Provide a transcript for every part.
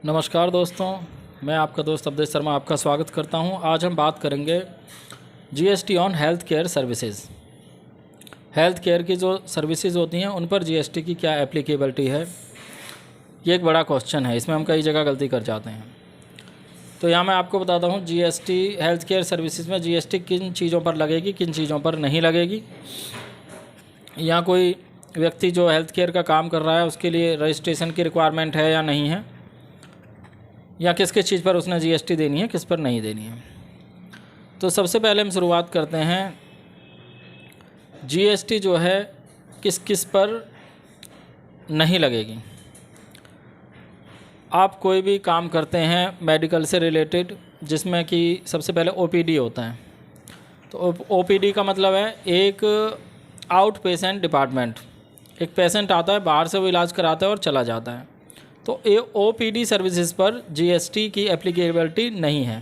नमस्कार दोस्तों, मैं आपका दोस्त अवधेश शर्मा आपका स्वागत करता हूं। आज हम बात करेंगे GST on health care services. Health care की जो सर्विसेज होती हैं उन पर जीएसटी की क्या एप्लीकेबिलिटी है, ये एक बड़ा क्वेश्चन है। इसमें हम कई जगह गलती कर जाते हैं। तो यहाँ मैं आपको बताता हूँ जीएसटी हेल्थ केयर सर्विसेज में जीएसटी किन चीज़ों पर लगेगी, किन चीज़ों पर नहीं लगेगी। या कोई व्यक्ति जो हेल्थ केयर का काम कर रहा है उसके लिए रजिस्ट्रेशन की रिक्वायरमेंट है या नहीं है, या किस किस चीज़ पर उसने जीएसटी देनी है, किस पर नहीं देनी है। तो सबसे पहले हम शुरुआत करते हैं, जीएसटी जो है किस किस पर नहीं लगेगी। आप कोई भी काम करते हैं मेडिकल से रिलेटेड, जिसमें कि सबसे पहले ओपीडी होता है। तो ओपीडी का मतलब है एक आउट पेशेंट डिपार्टमेंट। एक पेशेंट आता है, बाहर से वो इलाज कराता है और चला जाता है। तो ओपीडी सर्विसेज पर जीएसटी की एप्लीकेबिलिटी नहीं है,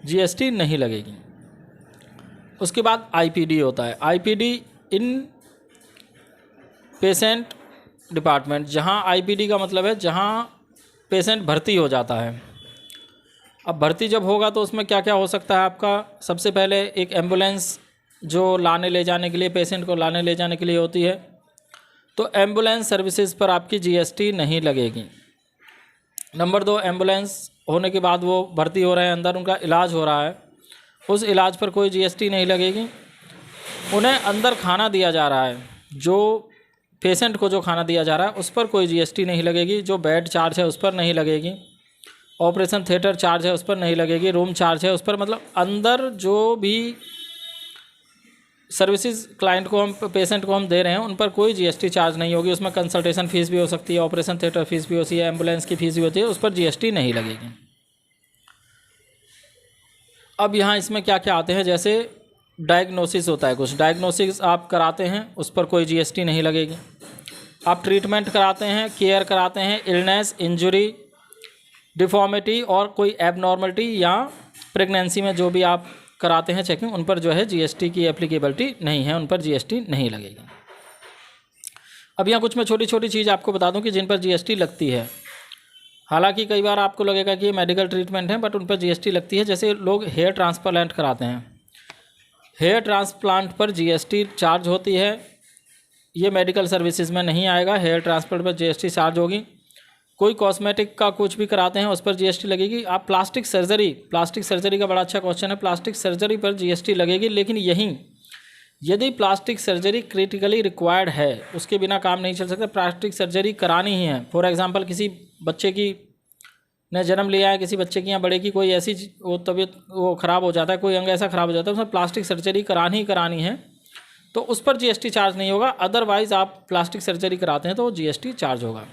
जीएसटी नहीं लगेगी। उसके बाद आईपीडी होता है। आईपीडी इन पेशेंट डिपार्टमेंट, जहां आईपीडी का मतलब है जहां पेशेंट भर्ती हो जाता है। अब भर्ती जब होगा तो उसमें क्या क्या हो सकता है आपका। सबसे पहले एक एम्बुलेंस जो लाने ले जाने के लिए, पेशेंट को लाने ले जाने के लिए होती है, तो एम्बुलेंस सर्विसेज पर आपकी जीएसटी नहीं लगेगी। नंबर 2, एम्बुलेंस होने के बाद वो भर्ती हो रहे हैं, अंदर उनका इलाज हो रहा है, उस इलाज पर कोई जीएसटी नहीं लगेगी। उन्हें अंदर खाना दिया जा रहा है, जो पेशेंट को जो खाना दिया जा रहा है उस पर कोई जीएसटी नहीं लगेगी। जो बेड चार्ज है उस पर नहीं लगेगी। ऑपरेशन थिएटर चार्ज है उस पर नहीं लगेगी। रूम चार्ज है उस पर, मतलब अंदर जो भी सर्विसेज क्लाइंट को हम, पेशेंट को हम दे रहे हैं, उन पर कोई जीएसटी चार्ज नहीं होगी। उसमें कंसल्टेशन फ़ीस भी हो सकती है, ऑपरेशन थिएटर फीस भी होती है, एम्बुलेंस की फ़ीस भी होती है, उस पर जीएसटी नहीं लगेगी। अब यहाँ इसमें क्या क्या आते हैं, जैसे डायग्नोसिस होता है, कुछ डायग्नोसिस आप कराते हैं उस पर कोई जीएसटी नहीं लगेगी। आप ट्रीटमेंट कराते हैं, केयर कराते हैं, इलनेस, इंजरी, डिफॉर्मिटी और कोई एबनॉर्मलिटी या प्रेगनेंसी में जो भी आप कराते हैं चेकिंग, उन पर जो है जीएसटी की एप्लीकेबिलिटी नहीं है, उन पर जीएसटी नहीं लगेगी। अब यहाँ कुछ मैं छोटी छोटी चीज़ आपको बता दूं कि जिन पर जीएसटी लगती है। हालांकि कई बार आपको लगेगा कि ये मेडिकल ट्रीटमेंट है, बट उन पर जीएसटी लगती है। जैसे लोग हेयर ट्रांसप्लांट कराते हैं, हेयर ट्रांसप्लांट पर जीएसटी चार्ज होती है। ये मेडिकल सर्विसेज में नहीं आएगा, हेयर ट्रांसप्लांट पर जीएसटी चार्ज होगी। कोई कॉस्मेटिक का कुछ भी कराते हैं उस पर जीएसटी लगेगी। आप प्लास्टिक सर्जरी का बड़ा अच्छा क्वेश्चन है। प्लास्टिक सर्जरी पर जीएसटी लगेगी, लेकिन यहीं यदि प्लास्टिक सर्जरी क्रिटिकली रिक्वायर्ड है, उसके बिना काम नहीं चल सकता, प्लास्टिक सर्जरी करानी ही है। फॉर एग्जांपल किसी बच्चे की ने जन्म लिया है, किसी बच्चे की या बड़े की कोई ऐसी वो तबीयत वो ख़राब हो जाता है, कोई अंग ऐसा ख़राब हो जाता है, उसमें प्लास्टिक सर्जरी करानी ही करानी है, तो उस पर जीएसटी चार्ज नहीं होगा। अदरवाइज़ आप प्लास्टिक सर्जरी कराते हैं तो जीएसटी चार्ज होगा।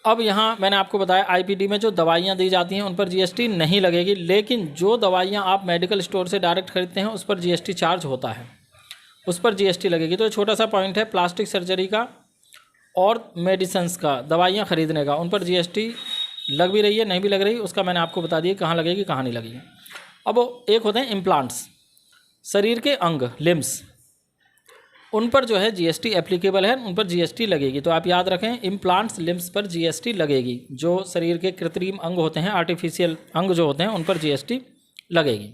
अब यहाँ मैंने आपको बताया आईपीडी में जो दवाइयाँ दी जाती हैं उन पर जीएसटी नहीं लगेगी, लेकिन जो दवाइयाँ आप मेडिकल स्टोर से डायरेक्ट खरीदते हैं उस पर जीएसटी चार्ज होता है, उस पर जीएसटी लगेगी। तो छोटा सा पॉइंट है प्लास्टिक सर्जरी का और मेडिसिन्स का, दवाइयाँ खरीदने का, उन पर जीएसटी लग भी रही है, नहीं भी लग रही, उसका मैंने आपको बता दिया कहाँ लगेगी कहाँ नहीं लगेगी। अब एक होते हैं इम्प्लांट्स, शरीर के अंग, लिम्स, उन पर जो है जीएसटी एप्लीकेबल है, उन पर जीएसटी लगेगी। तो आप याद रखें, इम्प्लांट्स, लिम्स पर जीएसटी लगेगी। जो शरीर के कृत्रिम अंग होते हैं, आर्टिफिशियल अंग जो होते हैं, उन पर जीएसटी लगेगी।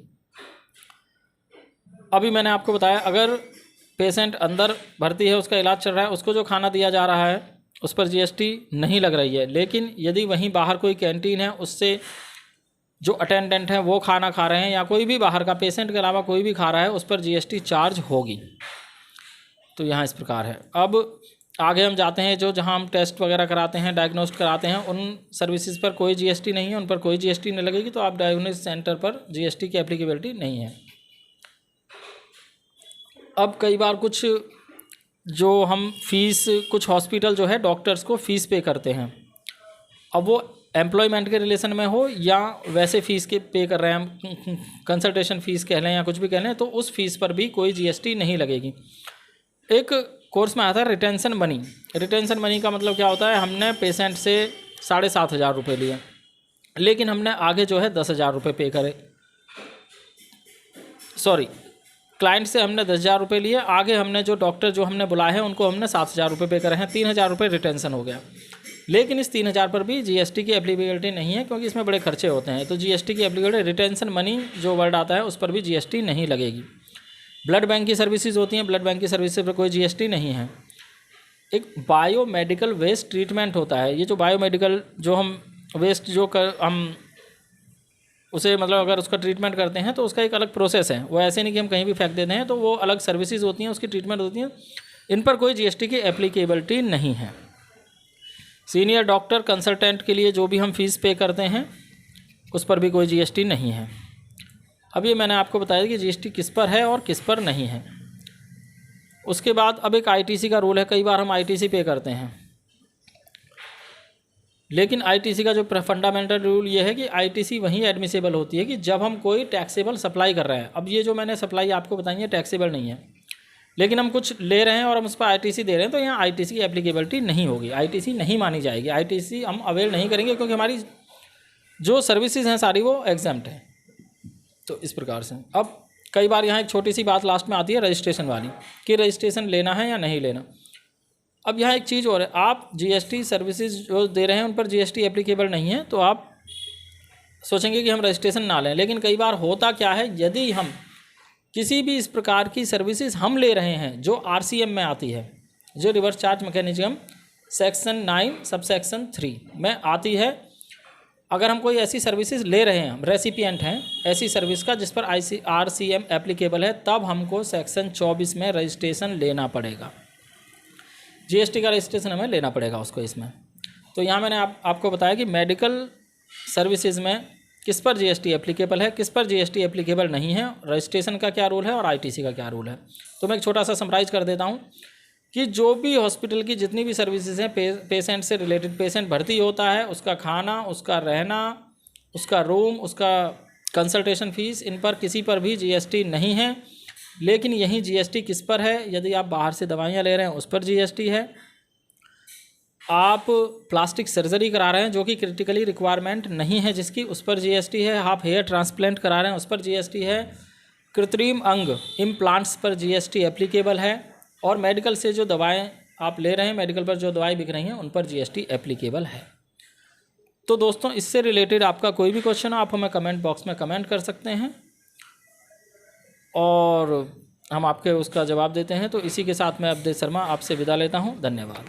अभी मैंने आपको बताया अगर पेशेंट अंदर भर्ती है, उसका इलाज चल रहा है, उसको जो खाना दिया जा रहा है उस पर जीएसटी नहीं लग रही है। लेकिन यदि वहीं बाहर कोई कैंटीन है, उससे जो अटेंडेंट हैं वो खाना खा रहे हैं, या कोई भी बाहर का पेशेंट के अलावा कोई भी खा रहा है, उस पर जीएसटी चार्ज होगी। तो यहाँ इस प्रकार है। अब आगे हम जाते हैं, जो जहाँ हम टेस्ट वगैरह कराते हैं, डायग्नोस्ट कराते हैं, उन सर्विसेज पर कोई जीएसटी नहीं है, उन पर कोई जीएसटी नहीं लगेगी। तो आप डायग्नोसिस सेंटर पर जीएसटी की एप्लीकेबिलिटी नहीं है। अब कई बार कुछ जो हम फीस, कुछ हॉस्पिटल जो है डॉक्टर्स को फ़ीस पे करते हैं, अब वो एम्प्लॉयमेंट के रिलेशन में हो या वैसे फ़ीस के पे कर रहे हैं, हम कंसल्टेशन फ़ीस कह लें या कुछ भी कह लें, तो उस फीस पर भी कोई जीएसटी नहीं लगेगी। एक कोर्स में आता है रिटेंशन मनी। रिटेंशन मनी का मतलब क्या होता है, हमने पेशेंट से 7,500 रुपये लिए, लेकिन हमने आगे जो है 10,000 रुपये पे करे, क्लाइंट से हमने 10,000 रुपये लिए, आगे हमने जो डॉक्टर जो हमने बुलाए हैं उनको हमने 7,000 रुपये पे करे हैं, 3,000 रुपये रिटेंशन हो गया। लेकिन इस 3000 पर भी जीएसटी की एप्लीकेबिलिटी नहीं है, क्योंकि इसमें बड़े खर्चे होते हैं। तो जीएसटी की एप्लीकेबिलिटी, रिटेंशन मनी जो वर्ड आता है उस पर भी जीएसटी नहीं लगेगी। ब्लड बैंक की सर्विसेज होती हैं, ब्लड बैंक की सर्विसेज पर कोई जीएसटी नहीं है। एक बायोमेडिकल वेस्ट ट्रीटमेंट होता है, ये जो बायोमेडिकल जो हम वेस्ट हम उसे मतलब अगर उसका ट्रीटमेंट करते हैं तो उसका एक अलग प्रोसेस है, वो ऐसे नहीं कि हम कहीं भी फेंक देते हैं, तो वो अलग सर्विसेज होती हैं, उसकी ट्रीटमेंट होती हैं, इन पर कोई जीएसटी की एप्लीकेबिलिटी नहीं है। सीनियर डॉक्टर कंसल्टेंट के लिए जो भी हम फीस पे करते हैं उस पर भी कोई जीएसटी नहीं है। अब ये मैंने आपको बताया कि जीएसटी किस पर है और किस पर नहीं है। उसके बाद अब एक आईटीसी का रूल है, कई बार हम आईटीसी पे करते हैं, लेकिन आईटीसी का जो फंडामेंटल रूल ये है कि आईटीसी वहीं एडमिसेबल होती है कि जब हम कोई टैक्सेबल सप्लाई कर रहे हैं। अब ये जो मैंने सप्लाई आपको बताई है टैक्सेबल नहीं है, लेकिन हम कुछ ले रहे हैं और हम उस पर आईटीसी दे रहे हैं, तो यहाँ आईटीसी की एप्लीकेबिलिटी नहीं होगी, आईटीसी नहीं मानी जाएगी, आईटीसी हम अवेल नहीं करेंगे, क्योंकि हमारी जो सर्विसेज हैं सारी वो एग्जम्प्ट हैं। तो इस प्रकार से अब कई बार यहाँ एक छोटी सी बात लास्ट में आती है रजिस्ट्रेशन वाली, कि रजिस्ट्रेशन लेना है या नहीं लेना। अब यहाँ एक चीज़ और है, आप जीएसटी सर्विसेज जो दे रहे हैं उन पर जीएसटी एप्लीकेबल नहीं है, तो आप सोचेंगे कि हम रजिस्ट्रेशन ना लें। लेकिन कई बार होता क्या है, यदि हम किसी भी इस प्रकार की सर्विसेज हम ले रहे हैं जो आरसीएम में आती है, जो reverse charge mechanism section 9 subsection 3 में आती है, अगर हम कोई ऐसी सर्विसेज ले रहे हैं, हम रेसिपिएंट हैं ऐसी सर्विस का जिस पर आरसीएम एप्लीकेबल है, तब हमको सेक्शन 24 में रजिस्ट्रेशन लेना पड़ेगा, जीएसटी का रजिस्ट्रेशन हमें लेना पड़ेगा उसको इसमें। तो यहाँ मैंने आपको बताया कि मेडिकल सर्विसेज में किस पर जीएसटी एप्लीकेबल है, किस पर जीएसटी एप्लीकेबल नहीं है, रजिस्ट्रेशन का क्या रूल है और आईटीसी का क्या रूल है। तो मैं एक छोटा सा समराइज कर देता हूँ कि जो भी हॉस्पिटल की जितनी भी सर्विसेज हैं, पेशेंट से रिलेटेड, पेशेंट भर्ती होता है उसका खाना, उसका रहना, उसका रूम, उसका कंसल्टेशन फीस, इन पर किसी पर भी जीएसटी नहीं है। लेकिन यही जीएसटी किस पर है, यदि आप बाहर से दवाइयाँ ले रहे हैं उस पर जीएसटी है, आप प्लास्टिक सर्जरी करा रहे हैं जो कि क्रिटिकली रिक्वायरमेंट नहीं है जिसकी, उस पर जीएसटी है, आप हेयर ट्रांसप्लांट करा रहे हैं उस पर जीएसटी है, कृत्रिम अंग इम्प्लांट्स पर जीएसटी एप्लीकेबल है, और मेडिकल से जो दवाएं आप ले रहे हैं, मेडिकल पर जो दवाएं बिक रही हैं उन पर जीएसटी एप्लीकेबल है। तो दोस्तों इससे रिलेटेड आपका कोई भी क्वेश्चन हो आप हमें कमेंट बॉक्स में कमेंट कर सकते हैं और हम आपके उसका जवाब देते हैं। तो इसी के साथ मैं अवधेश शर्मा आपसे विदा लेता हूं। धन्यवाद।